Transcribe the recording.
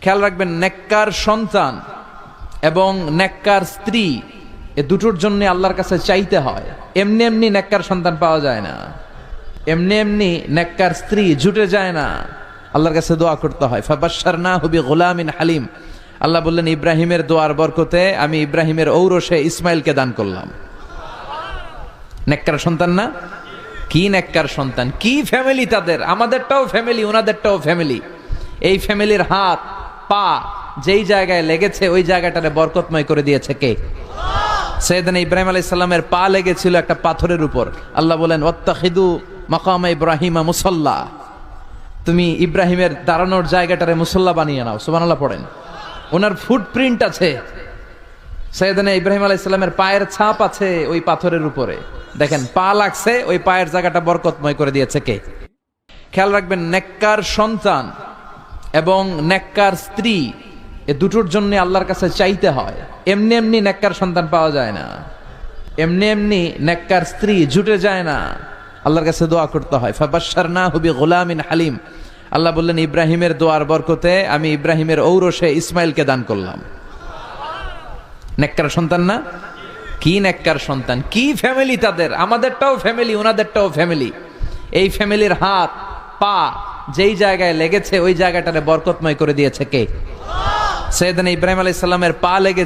খেয়াল রাখবেন, নেককার সন্তান এবং নেককার স্ত্রী এ দুটোর জন্য আল্লাহর কাছে চাইতে হয়। এমনি এমনি নেককার সন্তান পাওয়া যায় না, এমনি এমনি নেককার স্ত্রী জুটে যায় না, আল্লাহর কাছে দোয়া করতে হয়। ফাবাশশারনাহু বিগুলামিন হালিম। আল্লাহ বললেন, ইব্রাহিমের দোয়ার বরকতে আমি ইব্রাহিমের ঔরসে ইসমাইলকে দান করলাম। নেককার সন্তান না? কি নেককার সন্তান, কি ফ্যামিলি তাদের! আমাদেরটাও ফ্যামিলি, ওনাদেরটাও ফ্যামিলি। এই ফ্যামিলির হাত পা যেই জায়গায় লেগেছে ওই জায়গাটারে বরকতময় করে দিয়েছে কে? সাইয়েদনা ইব্রাহিম আলাইহিস সালামের পা লেগেছিল একটা পাথরের উপর। আল্লাহ বলেন, ওয়াত্তাখিদু মাকাম ইব্রাহিমা মুসাল্লা। তুমি ইব্রাহিমের দাঁড়ানোর জায়গাটারে মুসাল্লা বানিয়ে নাও। সুবহানাল্লাহ পড়েন। ওনার ফুটপ্রিন্ট আছে, সাইয়েদনা ইব্রাহিম আলাইহিস সালামের পায়ের ছাপ আছে ওই পাথরের উপরে। দেখেন, পা লাগছে, ওই পায়ের জায়গাটা বরকতময় করে দিয়েছে কে? খেয়াল রাখবেন, নেককার সন্তান এবং নেককার স্ত্রী এ দুটোর জন্য আল্লাহর কাছে চাইতে হয়। এমনি এমনি নেককার সন্তান পাওয়া যায় না, এমনি এমনি নেককার স্ত্রী জুটে যায় না, আল্লাহর কাছে দোয়া করতে হয়। ফাবাশশারনাহু বিগুলামিন হালিম। আল্লাহ বললেন, ইব্রাহিমের দোয়ার বরকতে আমি ইব্রাহিমের ঔরসে ইসমাইলকে দান করলাম। নেককার সন্তান না? কি নেককার সন্তান, কি ফ্যামিলি তাদের! আমাদেরটাও ফ্যামিলি, ওনাদেরটাও ফ্যামিলি। এই ফ্যামিলির হাত পা যেই জায়গায় লেগেছে ওই জায়গাটারে বরকতময় করে দিয়েছে কে? সাইয়েদনা ইব্রাহিম আলাইহিস সালামের পা লেগে